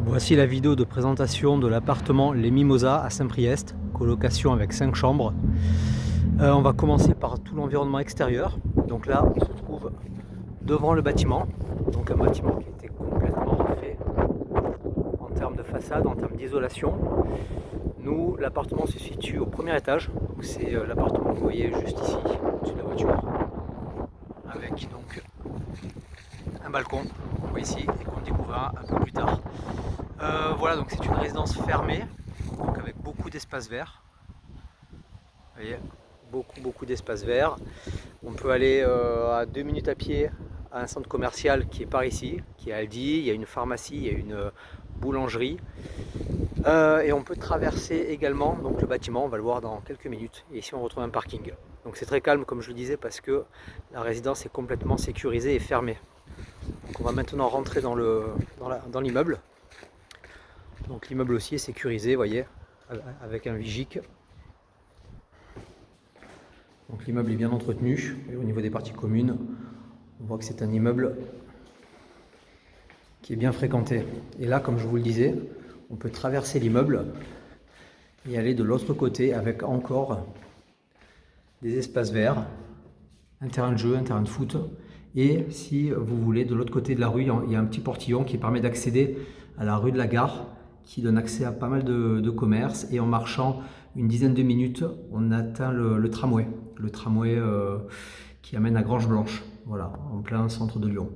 Voici la vidéo de présentation de l'appartement Les Mimosas à Saint-Priest, colocation avec 5 chambres. On va commencer par tout l'environnement extérieur. Donc là, on se trouve devant le bâtiment. Donc un bâtiment qui a été complètement refait en termes de façade, en termes d'isolation. Nous, l'appartement se situe au premier étage. C'est l'appartement que vous voyez juste ici, au-dessus de la voiture. Avec donc un balcon, qu'on voit ici, et qu'on découvrira un peu plus tard. Voilà, donc c'est une résidence fermée, donc avec beaucoup d'espace vert. Vous voyez, beaucoup d'espace vert. On peut aller à 2 minutes à pied à un centre commercial qui est par ici, qui est Aldi. Il y a une pharmacie, il y a une boulangerie. Et on peut traverser également donc, le bâtiment, on va le voir dans quelques minutes. Et ici on retrouve un parking. Donc c'est très calme comme je le disais parce que la résidence est complètement sécurisée et fermée. Donc on va maintenant rentrer dans l'immeuble. Donc l'immeuble aussi est sécurisé, vous voyez, avec un vigique. Donc l'immeuble est bien entretenu. Et au niveau des parties communes, on voit que c'est un immeuble qui est bien fréquenté. Et là, comme je vous le disais, on peut traverser l'immeuble et aller de l'autre côté avec encore des espaces verts, un terrain de jeu, un terrain de foot. Et si vous voulez, de l'autre côté de la rue, il y a un petit portillon qui permet d'accéder à la rue de la Gare, qui donne accès à pas mal de commerces. Et en marchant une dizaine de minutes, on atteint le tramway qui amène à Grange Blanche, voilà, en plein centre de Lyon.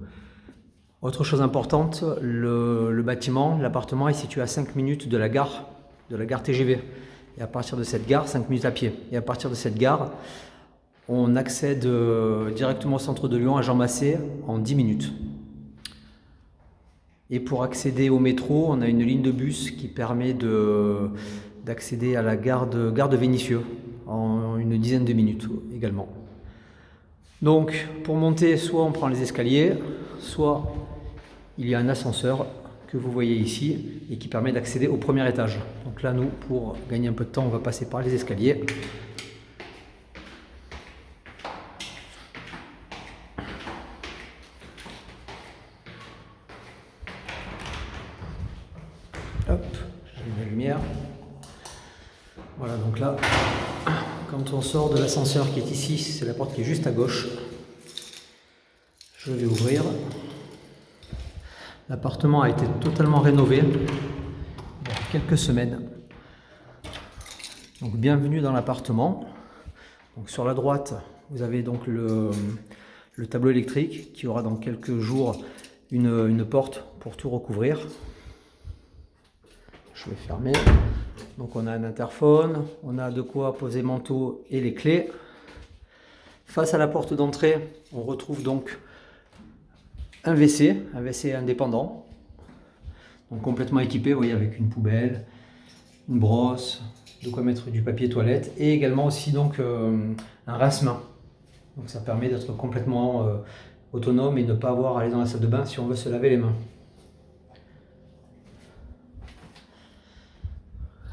Autre chose importante, le bâtiment, l'appartement est situé à 5 minutes de la gare TGV. Et à partir de cette gare, 5 minutes à pied. Et à partir de cette gare, on accède directement au centre de Lyon, à Jean Massé, en 10 minutes. Et pour accéder au métro, on a une ligne de bus qui permet d'accéder à la gare de Vénissieux en une dizaine de minutes également. Donc pour monter, soit on prend les escaliers, soit il y a un ascenseur que vous voyez ici et qui permet d'accéder au premier étage. Donc là, nous, pour gagner un peu de temps, on va passer par les escaliers. Hop, j'ai la lumière. Voilà, donc là, quand on sort de l'ascenseur qui est ici, c'est la porte qui est juste à gauche. Je vais ouvrir. L'appartement a été totalement rénové il y a quelques semaines. Donc bienvenue dans l'appartement. Donc sur la droite, vous avez donc le tableau électrique qui aura dans quelques jours une porte pour tout recouvrir. Je vais fermer. Donc on a un interphone, on a de quoi poser manteau et les clés. Face à la porte d'entrée, on retrouve donc un WC indépendant. Donc complètement équipé, vous voyez, avec une poubelle, une brosse, de quoi mettre du papier toilette et également aussi donc un rince-main. Donc ça permet d'être complètement autonome et ne pas avoir à aller dans la salle de bain si on veut se laver les mains.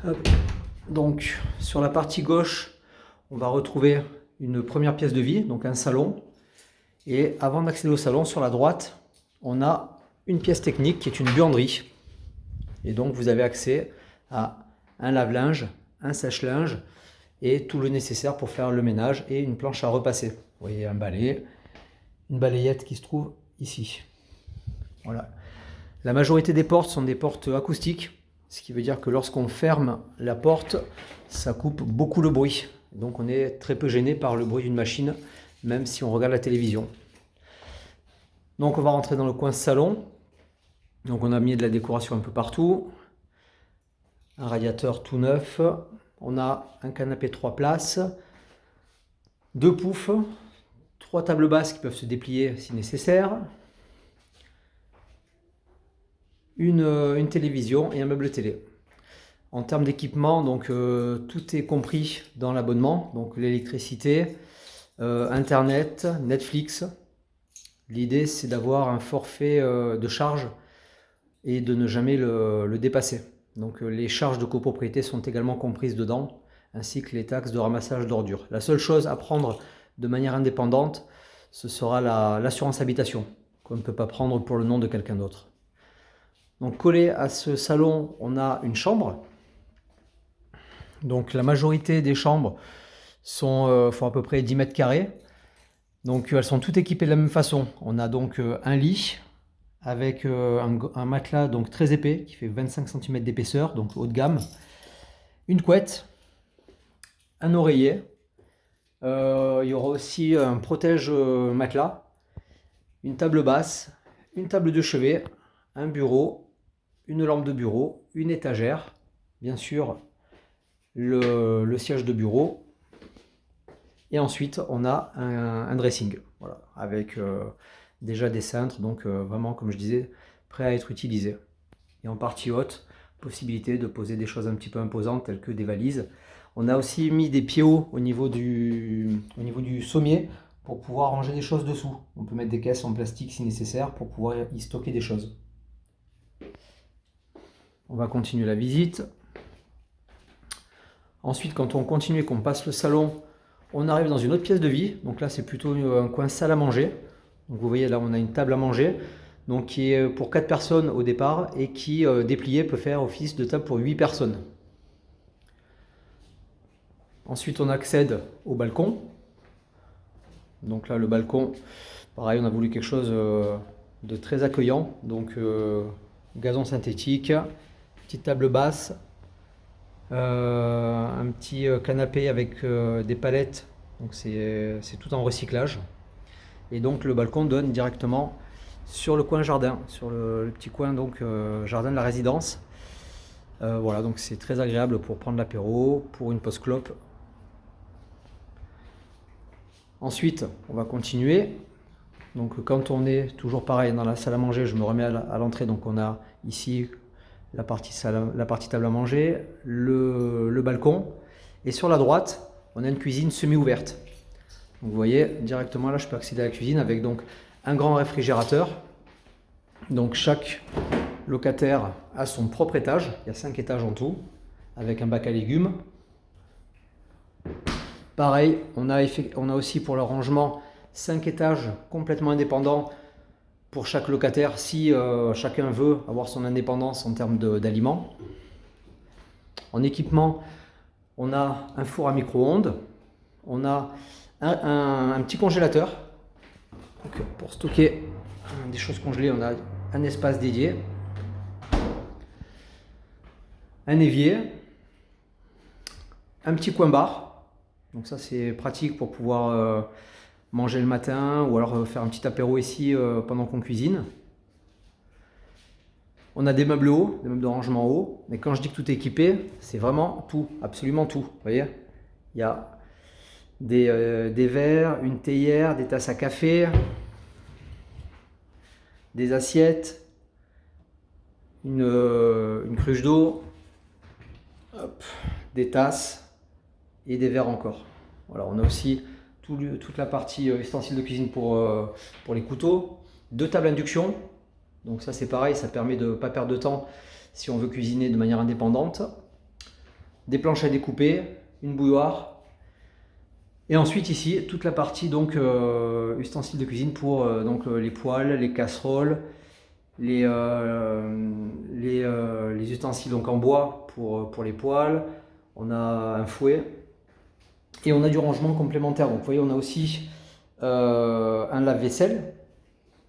Hop. Donc sur la partie gauche, on va retrouver une première pièce de vie, donc un salon. Et avant d'accéder au salon, sur la droite, on a une pièce technique qui est une buanderie. Et donc vous avez accès à un lave-linge, un sèche-linge et tout le nécessaire pour faire le ménage et une planche à repasser. Vous voyez un balai, une balayette qui se trouve ici. Voilà. La majorité des portes sont des portes acoustiques, ce qui veut dire que lorsqu'on ferme la porte, ça coupe beaucoup le bruit. Donc on est très peu gêné par le bruit d'une machine, même si on regarde la télévision. Donc on va rentrer dans le coin salon. Donc on a mis de la décoration un peu partout. Un radiateur tout neuf. On a un canapé 3 places. 2 poufs. 3 tables basses qui peuvent se déplier si nécessaire. Une télévision et un meuble télé. En termes d'équipement, donc tout est compris dans l'abonnement. Donc l'électricité, Internet, Netflix. L'idée c'est d'avoir un forfait de charge et de ne jamais le dépasser. Donc les charges de copropriété sont également comprises dedans, ainsi que les taxes de ramassage d'ordures. La seule chose à prendre de manière indépendante, ce sera l'assurance habitation, qu'on ne peut pas prendre pour le nom de quelqu'un d'autre. Donc collé à ce salon, on a une chambre. Donc la majorité des chambres font à peu près 10 mètres carrés. Donc elles sont toutes équipées de la même façon. On a donc un lit avec un matelas donc très épais qui fait 25 cm d'épaisseur, donc haut de gamme. Une couette, un oreiller. Il y aura aussi un protège matelas, une table basse, une table de chevet, un bureau, une lampe de bureau, une étagère, bien sûr le siège de bureau, et ensuite on a un dressing, voilà, avec déjà des cintres, donc vraiment comme je disais, prêt à être utilisé. Et en partie haute, possibilité de poser des choses un petit peu imposantes telles que des valises. On a aussi mis des pieds hauts au niveau du sommier pour pouvoir ranger des choses dessous. On peut mettre des caisses en plastique si nécessaire pour pouvoir y stocker des choses. On va continuer la visite. Ensuite, quand on continue et qu'on passe le salon, on arrive dans une autre pièce de vie. Donc là, c'est plutôt un coin salle à manger. Donc vous voyez là, on a une table à manger, donc qui est pour 4 personnes au départ et qui, dépliée, peut faire office de table pour 8 personnes. Ensuite, on accède au balcon. Donc là, le balcon, pareil, on a voulu quelque chose de très accueillant. Donc gazon synthétique, petite table basse, un petit canapé avec des palettes. Donc c'est tout en recyclage. Et donc le balcon donne directement sur le coin jardin, sur le petit coin donc jardin de la résidence. Voilà, donc c'est très agréable pour prendre l'apéro, pour une pause clope. Ensuite, on va continuer. Donc quand on est toujours pareil dans la salle à manger, je me remets à l'entrée. Donc on a ici la partie table à manger, le balcon. Et sur la droite, on a une cuisine semi-ouverte. Donc vous voyez, directement là, je peux accéder à la cuisine avec donc un grand réfrigérateur. Donc chaque locataire a son propre étage. Il y a 5 étages en tout, avec un bac à légumes. Pareil, on a aussi pour le rangement 5 étages complètement indépendants pour chaque locataire si chacun veut avoir son indépendance en termes d'aliments. En équipement, on a un four à micro-ondes, on a un petit congélateur. Donc, pour stocker des choses congelées, on a un espace dédié, un évier, un petit coin bar. Donc ça c'est pratique pour pouvoir manger le matin ou alors faire un petit apéro ici pendant qu'on cuisine. On a des meubles hauts, des meubles de rangement haut. Mais quand je dis que tout est équipé, c'est vraiment tout, absolument tout. Vous voyez, il y a des verres, une théière, des tasses à café, des assiettes, une cruche d'eau, des tasses et des verres encore. Voilà, on a aussi toute la partie ustensiles de cuisine pour les couteaux, 2 tables induction. Donc ça c'est pareil, ça permet de ne pas perdre de temps si on veut cuisiner de manière indépendante. Des planches à découper, une bouilloire. Et ensuite ici, toute la partie donc ustensiles de cuisine pour donc les poêles, les casseroles, les ustensiles donc en bois pour les poêles. On a un fouet et on a du rangement complémentaire. Donc vous voyez, on a aussi un lave-vaisselle.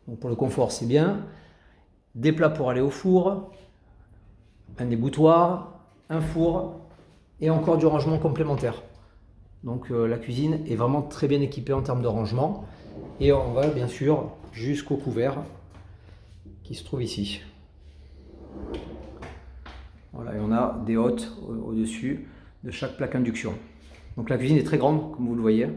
Donc pour le confort, c'est bien. Des plats pour aller au four, un dégouttoir, un four et encore du rangement complémentaire. Donc la cuisine est vraiment très bien équipée en termes de rangement. Et on va bien sûr jusqu'au couvert qui se trouve ici. Voilà, et on a des hottes au-dessus de chaque plaque induction. Donc la cuisine est très grande, comme vous le voyez.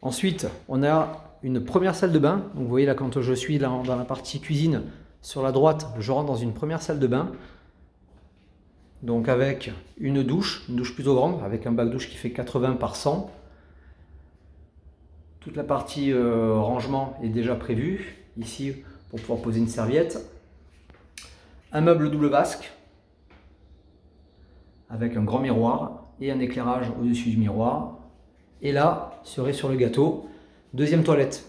Ensuite, on a une première salle de bain. Donc vous voyez là, quand je suis dans la partie cuisine, sur la droite, je rentre dans une première salle de bain. Donc avec une douche plutôt grande, avec un bac douche qui fait 80 par 100. Toute la partie rangement est déjà prévue, ici pour pouvoir poser une serviette. Un meuble double vasque, avec un grand miroir et un éclairage au-dessus du miroir. Et là, cerise sur le gâteau, deuxième toilette.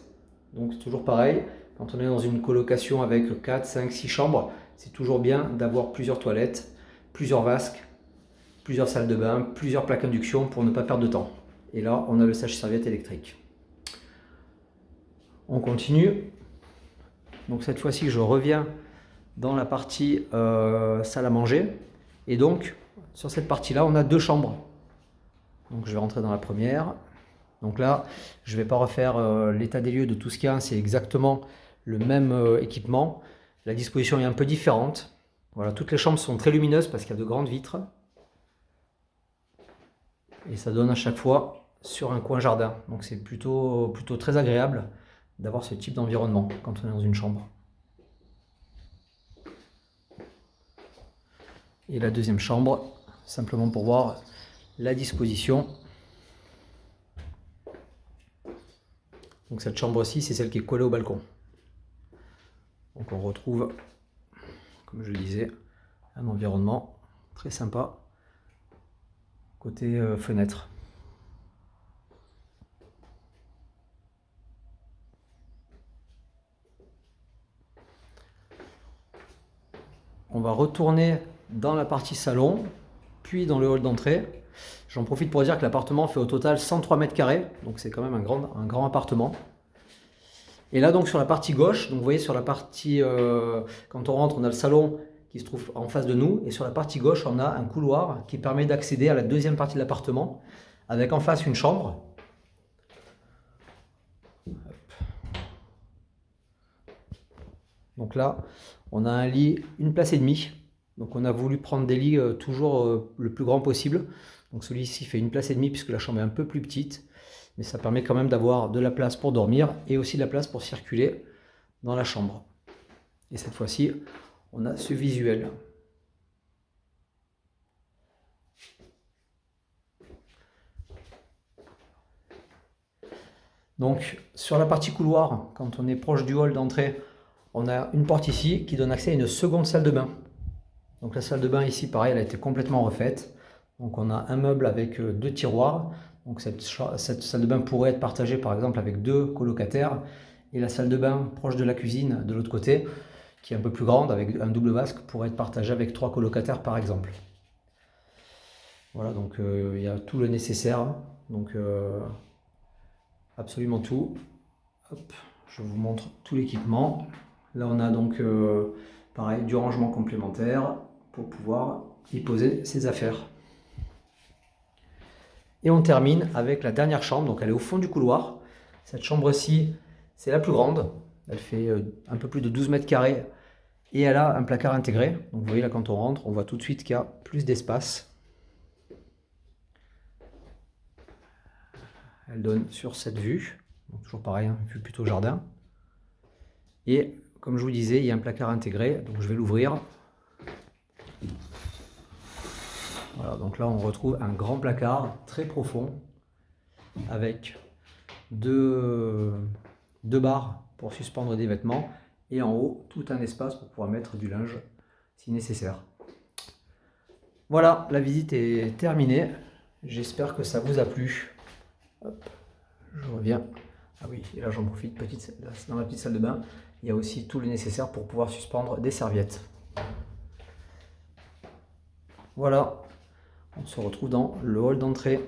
Donc toujours pareil, quand on est dans une colocation avec 4, 5, 6 chambres, c'est toujours bien d'avoir plusieurs toilettes, plusieurs vasques, plusieurs salles de bain, plusieurs plaques induction pour ne pas perdre de temps. Et là, on a le sèche-serviette électrique. On continue. Donc cette fois-ci, je reviens dans la partie salle à manger. Et donc, sur cette partie-là, on a 2 chambres. Donc je vais rentrer dans la première. Donc là, je ne vais pas refaire l'état des lieux de tout ce qu'il y a. C'est exactement le même équipement. La disposition est un peu différente. Voilà, toutes les chambres sont très lumineuses parce qu'il y a de grandes vitres. Et ça donne à chaque fois sur un coin jardin. Donc c'est plutôt très agréable d'avoir ce type d'environnement quand on est dans une chambre. Et la deuxième chambre, simplement pour voir la disposition. Donc cette chambre-ci, c'est celle qui est collée au balcon. Donc on retrouve, comme je le disais, un environnement très sympa côté fenêtre. On va retourner dans la partie salon, puis dans le hall d'entrée. J'en profite pour dire que l'appartement fait au total 103 mètres carrés, donc c'est quand même un grand appartement. Et là donc sur la partie gauche, donc vous voyez sur la partie, quand on rentre, on a le salon qui se trouve en face de nous, et sur la partie gauche on a un couloir qui permet d'accéder à la deuxième partie de l'appartement, avec en face une chambre. Donc là, on a un lit, une place et demie. Donc on a voulu prendre des lits toujours le plus grand possible. Donc celui-ci fait une place et demie puisque la chambre est un peu plus petite. Mais ça permet quand même d'avoir de la place pour dormir et aussi de la place pour circuler dans la chambre. Et cette fois-ci, on a ce visuel. Donc sur la partie couloir, quand on est proche du hall d'entrée, on a une porte ici qui donne accès à une seconde salle de bain. Donc la salle de bain ici, pareil, elle a été complètement refaite. Donc on a un meuble avec 2 tiroirs. Donc cette salle de bain pourrait être partagée par exemple avec 2 colocataires. Et la salle de bain proche de la cuisine de l'autre côté, qui est un peu plus grande avec un double vasque, pourrait être partagée avec 3 colocataires par exemple. Voilà, donc il y a tout le nécessaire. Donc absolument tout. Hop, je vous montre tout l'équipement. Là on a donc pareil du rangement complémentaire pour pouvoir y poser ses affaires. Et on termine avec la dernière chambre, donc elle est au fond du couloir. Cette chambre-ci, c'est la plus grande. Elle fait un peu plus de 12 mètres carrés et elle a un placard intégré. Donc vous voyez là quand on rentre, on voit tout de suite qu'il y a plus d'espace. Elle donne sur cette vue, donc toujours pareil, hein, vue plutôt jardin. Et comme je vous disais, il y a un placard intégré, donc je vais l'ouvrir. Voilà, donc là on retrouve un grand placard très profond avec deux barres pour suspendre des vêtements et en haut tout un espace pour pouvoir mettre du linge si nécessaire. Voilà, la visite est terminée. J'espère que ça vous a plu. Hop, je reviens. Ah oui, et là j'en profite, dans la petite salle de bain, il y a aussi tout le nécessaire pour pouvoir suspendre des serviettes. Voilà, on se retrouve dans le hall d'entrée.